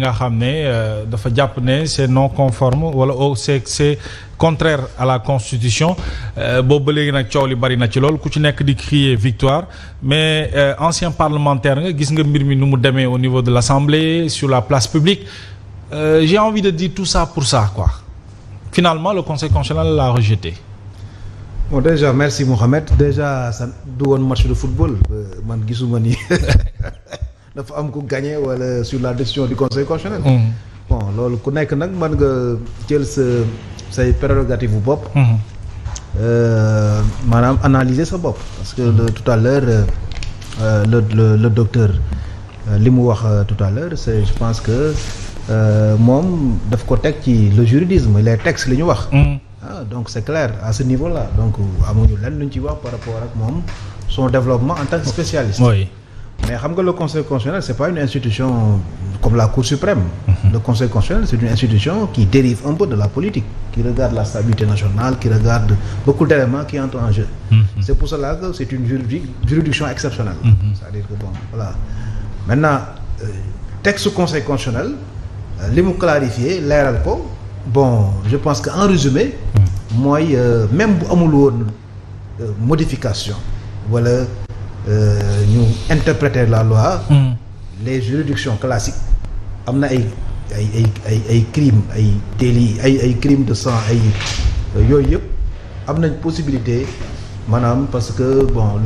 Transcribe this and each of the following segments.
nga xam ne dafa jàpp ne c'est non conforme wala c'est contraire à la constitution boobu ba léegi nag coow li bari na ci lool ku ci nekk di crier victoire mais ancien parlementaire nga gis nga mbir mi nu mu demee au niveau de l'Assemblée sur la place publique j'ai envie de dire tout ça pour ça quoi. Finalement le Conseil constitutionnel l'a rejeté. Bon déjà merci Mohamed déjà ça du woon match de football man gisuma ni dafa am ku gagné wala sur la décision du Conseil constitutionnel. Bon loolu ku nekk nag mën nga jël say prérogatives bu bopp. Maanaam analyser sa bopp parce que tout à l'heure le docteur li mu wax tout à l'heure c'est je pense que moom daf ko teg ci le juridisme les textes li ñu wax. Donc c'est clair à ce niveau-là donc amuñu lenn luñ ci wax par rapport ak moom son développement en tant que spécialiste. Oui. Mais xam nga le Conseil constitutionnel c'est pas une institution comme la Cour suprême. Le Conseil constitutionnel c'est une institution qui dérive un peu de la politique, qui regarde la stabilité nationale, qui regarde beaucoup d'éléments qui entrent en jeu. C'est pour cela que c'est une juridiction exceptionnelle. C'est-à-dire que bon voilà. Maintenant texte Conseil constitutionnel li mu clarifier leeral ko bon je pense que en résumé mooy même bu amul woon modification wala ñu interpréter la loi. Les juridictions classiques am na ay crimes ay délits ay crimes de sang ay yooyu yëpp am nañ possibilité maanaam parce que bon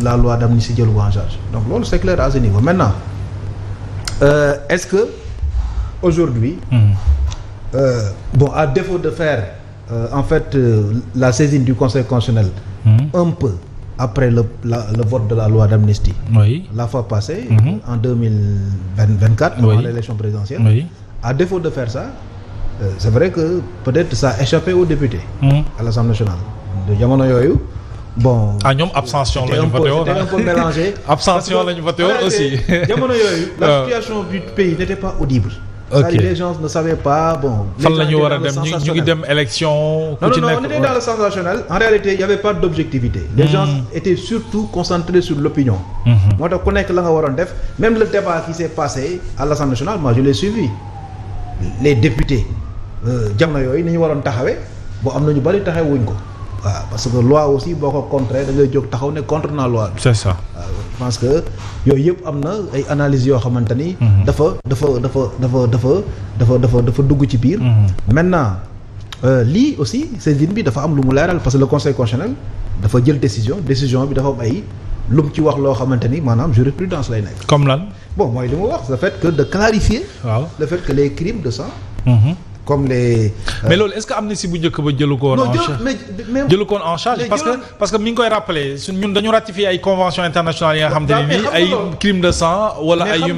la loi d'amnistie jël ko en charge donc loolu c'est clair à ce niveau maintenant est-ce que aujourd'hui bon à défaut de faire en fait la saisine du Conseil constitutionnel un peu après le vote de la loi d'amnistie. Oui. La fois passée. En 2024. Avant l'élection présidentielle. Oui. À défaut de faire ça c'est vrai que peut-être ça a échappé aux députés. À l'Assemblée nationale. De jamono yooyu bon. ñoom abstention la ñu voté woon c'était un peu mélangé. Abstention la ñu voté woon aussi. jamono yooyu. La situation du pays n'était pas audible. Ok les gens ne savaient pas bon. fan la ñu war a dem ñu ngi dem élection. Non, on était dans le sensationnel. En réalité il y avait pas d'objectivité. Les gens étaient surtout concentrés sur l'opinion. Moo tax ku nekk la nga waroon def même le débat qui s'est passé à l'Assemblée nationale moi je l'ai suivi. Les députés jamono yooyu ni ñu waroon taxawee bon am na ñu bari taxawuñ ko. waaw parce que loi aussi boo ko contrer da ngay jóg taxaw ne contre na loi bi. C'est ça. Je pense que yooyu yëpp am na ay analyses yoo xamante ni. dafa dugg ci biir. Maintenant lii aussi saisine bi dafa am lu mu leeral parce que le Conseil constitutionnel dafa jël décision bi dafa am ay lu mu ci wax loo xamante ni maanaam jurisprudence lay nekk. Comme lan. Bon mooy li mu wax le fait que de clarifier. waaw le fait que les crimes de sang. Comme les. Mais loolu est-ce que amnistie bu njëkk ba jëlu ko woon en charge jëlu ko woon en charge parce que mi ngi koy rappeler ñun dañu ratifier ay conventions internationales yi nga xam te ne nii ay crimes de sang wala ay yu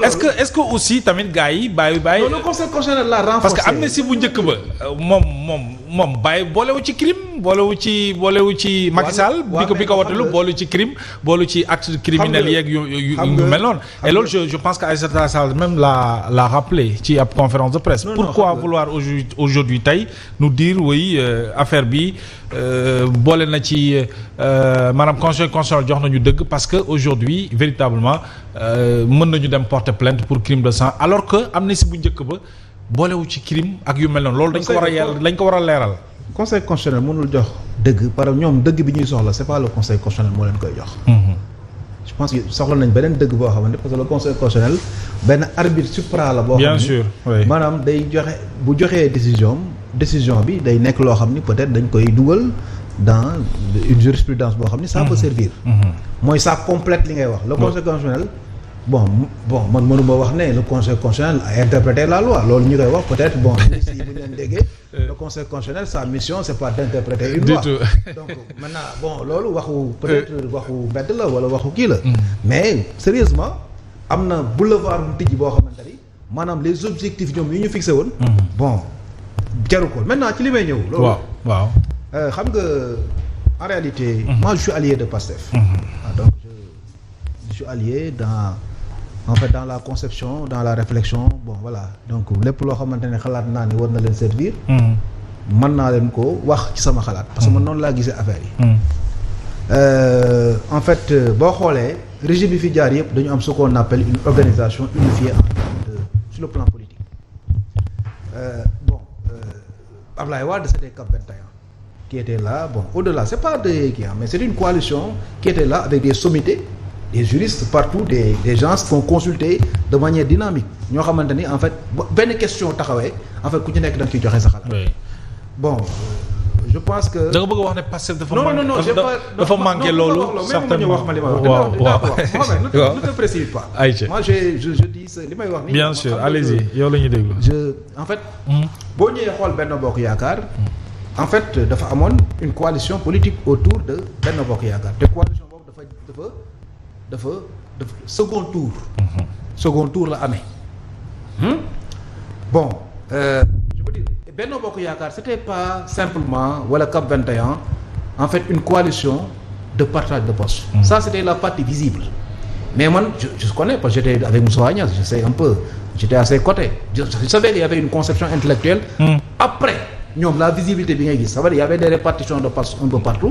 est-ce que aussi tamit gars yi bàyyi. non le Conseil constitutionnel l'a renforcé. parce que amnistie bu njëkk ba moom bàyyi boolewu ci crime boolewu ci Macky Sall bi ko watalu boolu ci crime boolu ci acte criminel yeeg yu mel noonu et loolu je pense que Aïssata Tall même l'a rappelé ci ab conférence de presse. Pourquoi vouloir aujourd'hui tey nous dire oui affaire bi boole na ci maanaam Conseil constitutionnel jox nañu dëgg parce que aujourd'hui véritablement mën nañu dem porter plainte pour crime de sang alors que amnistie bu njëkk ba boolewu ci crime ak yu mel noonu loolu dañ ko war a leeral. Conseil constitutionnel mënul jox dëgg par ñoom dëgg bi ñuy soxla c'est pas le Conseil constitutionnel moo leen koy jox. Je pense que soxla nañ beneen dëgg boo xamante parce que le Conseil constitutionnel benn arbitre supra la boo xam ne bien sûr maanaam day joxe bu joxee décision bi day nekk loo xam ni peut-être dañ koy dugal dans une jurisprudence boo xam ni ça peut servir mooy ça complète li ngay wax le Conseil constitutionnel bon man mënuma wax ne le Conseil constitutionnel a interprété la loi loolu ñu koy wax peut-être bon si bu ñu leen déggee le Conseil constitutionnel sa mission c'est pas d'interpréter une loi donc maintenant bon loolu peut-être waxu mbedd la wala waxu kii la mais sérieusement am na boulevard bu tijji boo xamante ni maanaam les objectifs ñoom yi ñu fixé woon bon jaru ko maintenant ci li may ñëw loolu waaw xam nga en réalité moi je suis allié de Pastef donc je suis allié dans la conception dans la réflexion bon voilà donc lépp loo xamante ne xalaat naa ni war na leen servir mën naa leen ko wax ci sama xalaat parce que man noonu laa gisee affaire yi en fait boo xoolee régime bi fi jaar yëpp dañu am ce qu'on appelle une organisation unifiée en termes de sur le plan politique. Abdoulaye Wade c'était Cap 21 qui était là, bon, au-delà, c'est pas mais c'est une coalition qui était là avec des sommités, des juristes partout, des gens qui font consulter de manière dynamique. ñoo xamante ni en fait benn question taxawee en fait ku ci nekk da nga ciy joxe sa xalaat. Bon, je pense que. da nga bëgg a wax ne Pastef dafa. non dafa manqué loolu. certainement wax ma li ma wax. waaw ne te précipite pas. ayca moi je dis li may wax nii. bien sûr allez-y yow la ñuy déglu. en fait. boo ñëwee xool Benno Bokk Yaakaar. en fait dafa amoon une coalition politique autour de Benno Bokk Yaakaar te coalition boobu dafa second tour. second tour la amee. Bon, je veux dire Benno Bokk Yaakaar c'était pas simplement wala Cap 21 en fait une coalition de partage de postes. Ça c'était la partie visible. Mais moi je connais parce que j'étais avec Moussa Agnès, je sais un peu, j'étais à ses côtés. Je savais qu'il y avait une conception intellectuelle. Après ñoom la visibilité bi ngay gis ça veut dire il y avait des répartitions de postes un peu partout.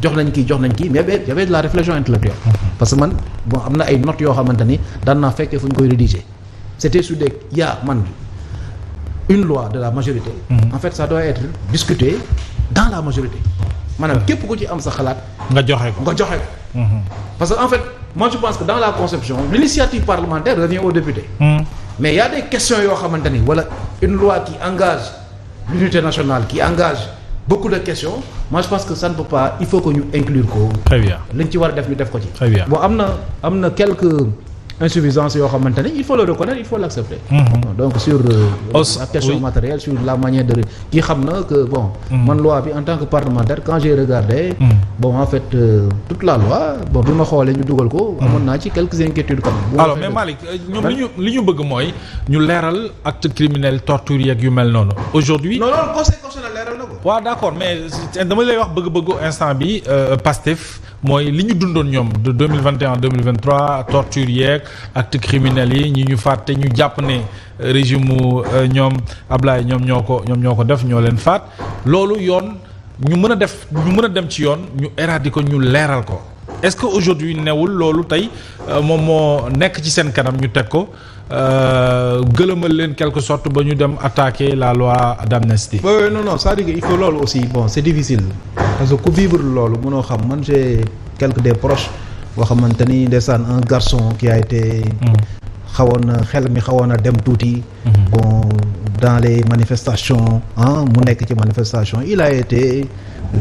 jox nañ kii mais il y avait de la réflexion intellectuelle. Parce que man bon am na ay notes yoo xamante ni daan naa fekkee fu ñu koy rédiger. C'était sur des une loi de la majorité. En fait ça doit être discuté dans la majorité. maanaam képp ku ci am sa xalaat. nga joxe ko. Parce que en fait moi je pense que dans la conception l'initiative parlementaire revient aux députés. Mais il y a des questions yoo xamante ni wala une loi qui engage l'unité nationale, qui engage beaucoup de questions. Moi je pense que ça ne peut pas, il faut que ñu inclure ko. Très bien liñ ci war a def ñu def ko ci. Très bien bon am na quelques insuffisance yoo xamante ne il faut le reconnaître, il faut l'accepter. Donc sur la question matérielle, sur la manière de kii xam na que bon man loi bi en tant que parlementaire quand j'ai regardé bon en fait toute la loi bon bi ma xoolee ñu dugal ko amoon naa ci quelques inquiétudes quand même. Alors mais Malick ñoom li ñu bëgg mooy ñu leeral acte criminel torture yeeg yu mel noonu aujourd'hui non conseil constitutionnel leeral na ko. waaw d'accord mais dama lay wax bëgg-bëggu instant bi Pastef mooy li ñu dundoon ñoom de 2021 2023 torture yeeg acte criminel yi ñi ñu faat te ñu jàpp ne régime mu ñoom Ablaye ñoom ñoo ko def ñoo leen faat loolu yoon ñu mën a dem ci yoon ñu éradiquer ko ñu leeral ko est-ce que aujourd'hui newul loolu tey moom moo nekk ci seen kanam ñu teg ko gëlëmal leen quelque sorte ba ñu dem attaquer la loi d'amnistie. oui non c'est-à-dire que il faut loolu aussi bon c'est difficile parce que ku vivre loolu mënoo xam man j'ai quelques des proches boo xamante ni ndeysaan un garçon qui a été xel mi xawoon a dem tuuti bon dans les manifestations mu nekk ci manifestation il a été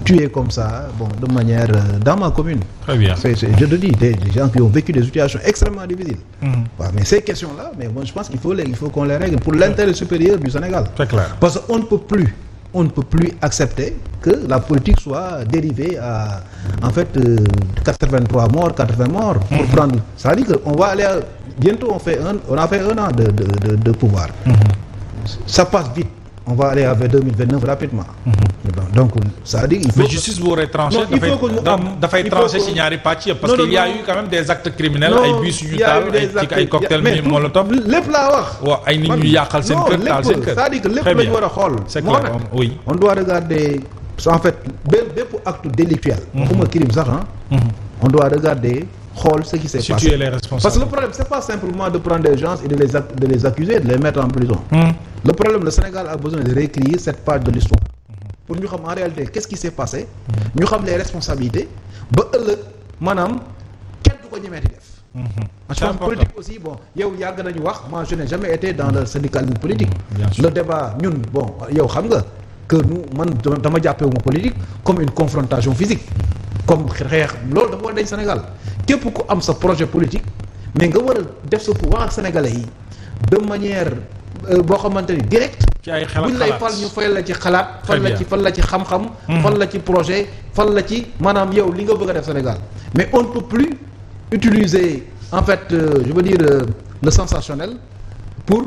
tué comme ça bon de manière dans ma commune. Très bien. Je te dis des gens qui ont vécu des situations extrêmement difficiles. Mais ces questions-là mais moi je pense qu'il faut qu'on les règle pour l'intérêt supérieur du Sénégal. Très clair. Parce qu'on ne peut plus accepter que la politique soit dérivée à en fait 83 morts, 80 morts pour prendre. Ça veut dire que on va aller bientôt on a fait un an de pouvoir. Ça passe vite. On va aller vers 2029 rapidement. Donc ça veut dire il faut. Mais justice bu waree trancher dafay trancher ci ñaari pàcc yëpp. parce que il y a eu quand même des actes criminels. ay bus yu ñu taal ay cocktail molotov. lépp laa wax. waaw ay nit ñu yàqal seen kër taal seen kër. c'est-à-dire que lépp lañu war a xool. c'est clair oui. on doit regarder en fait bépp acte délictuel. waxuma crime sax on doit regarder. xool ce qui s'est passé. Situer les responsables. Parce que le problème c'est pas simplement de prendre des gens et de les accuser, de les mettre en prison. Le problème, le Sénégal a besoin de réécrire cette page de l'histoire pour ñu xam en réalité qu'est-ce qui s'est passé. ñu xam les responsabilités ba ëllëg maanaam kenn du ko ñemeeti def. C'est important. Politique aussi bon yow yàgg nañu wax moi je n'ai jamais été dans le syndicalisme politique. Le débat ñun bon yow xam nga que man dama jàppewuma politique comme une confrontation physique. comme xeex loolu dafa war a dañ Sénégal képp ku am sa projet politique mais nga war a def sa pour wax ak sénégalais yi de manière boo xamante ni direct ci ay xalaat buñ lay fal ñu fayal la ci xalaat fal la ci xam-xam fal la ci projet fal la ci maanaam yow li nga bëgg a def Sénégal mais on ne peut plus utiliser en fait je veux dire le sensationnel pour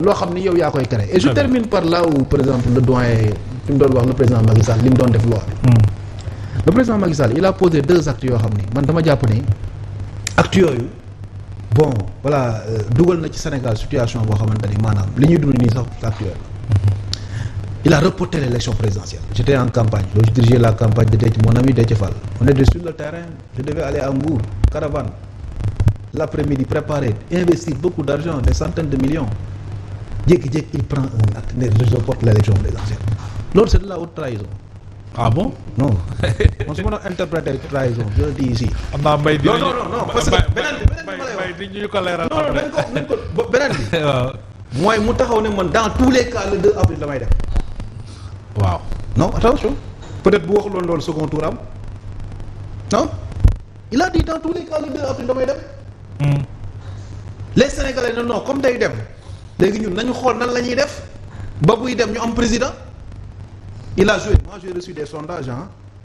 loo xam ni yow yaa koy créer et je termine par là où par exemple le doyen fi mu doon wax le président Macky Sall li mu doon def loi bi le président Macky Sall il a posé 2 actes yoo xam ni man dama jàpp ni actes yooyu bon voilà dugal na ci Sénégal situation boo xamante ni maanaam li ñuy dund nii sax actes yooyu il a reporté l'élection présidentielle j'étais en campagne je dirigeais la campagne de mon ami Déthié Fall on était sur le terrain je devais aller à Mbour caravane l'après-midi préparer investir beaucoup d'argent des centaines de millions jékki-jékki il prend un acte ne reporte l'élection présidentielle loolu c'est de la haute trahison. Ah bon? Non man su ma doon interpréter trahison je le dis ici. am naa mbay dinañu non parce que beneen bi ma lay wax di ñu ko leeral. non nañ ko beneen bi. waaw. mooy mu taxaw ne man dans tous les cas le 2 avril damay def. waaw. non attention peut-être bu waxuloon loolu second tour am non il a dit dans tous les cas le 2 avril damay dem. Les Sénégalais non comme day dem léegi ñun nañu xool nan la ñuy def ba buy dem ñu am président. Il a joué. Moi, j'ai reçu des sondages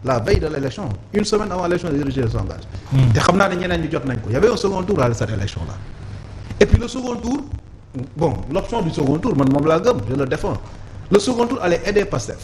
la veille de l'élection, une semaine avant l'élection, j'ai reçu des sondages. te xam naa ne ñeneen ñi jot nañ ko. Il y avait un second tour à cette élection-là. Et puis le second tour, bon, l'option du second tour, man moom laa gëm, je le défends. Le second tour allait aider Pastef,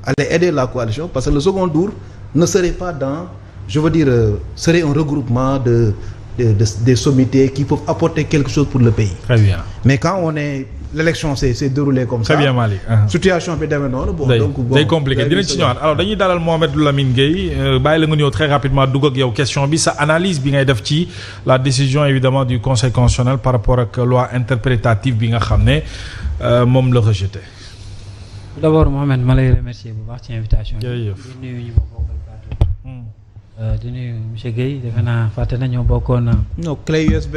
allait aider la coalition, parce que le second tour ne serait pas dans, je veux dire, serait un regroupement des sommités qui peuvent apporter quelque chose pour le pays. Très bien. Mais quand on est l'élection s'est déroulée comme ça. Très bien Malick. Situation bi demee noonu. bon day donc bon day compliqué dinañ ci ñëwaat alors dañuy dalal Mohamed Lamine Gueye bàyyi la nga ñëw très rapidement dugg ak yow question bi sa analyse bi ngay def ci la décision évidemment du conseil constitutionnel par rapport ak loi interprétative bi nga xam ne moom la rejeté. D'abord Mohamed ma lay remercier bu baax ci invitation bi. jërëjëf di nuyu ñu ma bokkal plateau. di nuyu monsieur Gueye defe naa fàtte nañoo bokkoon. non clé USB.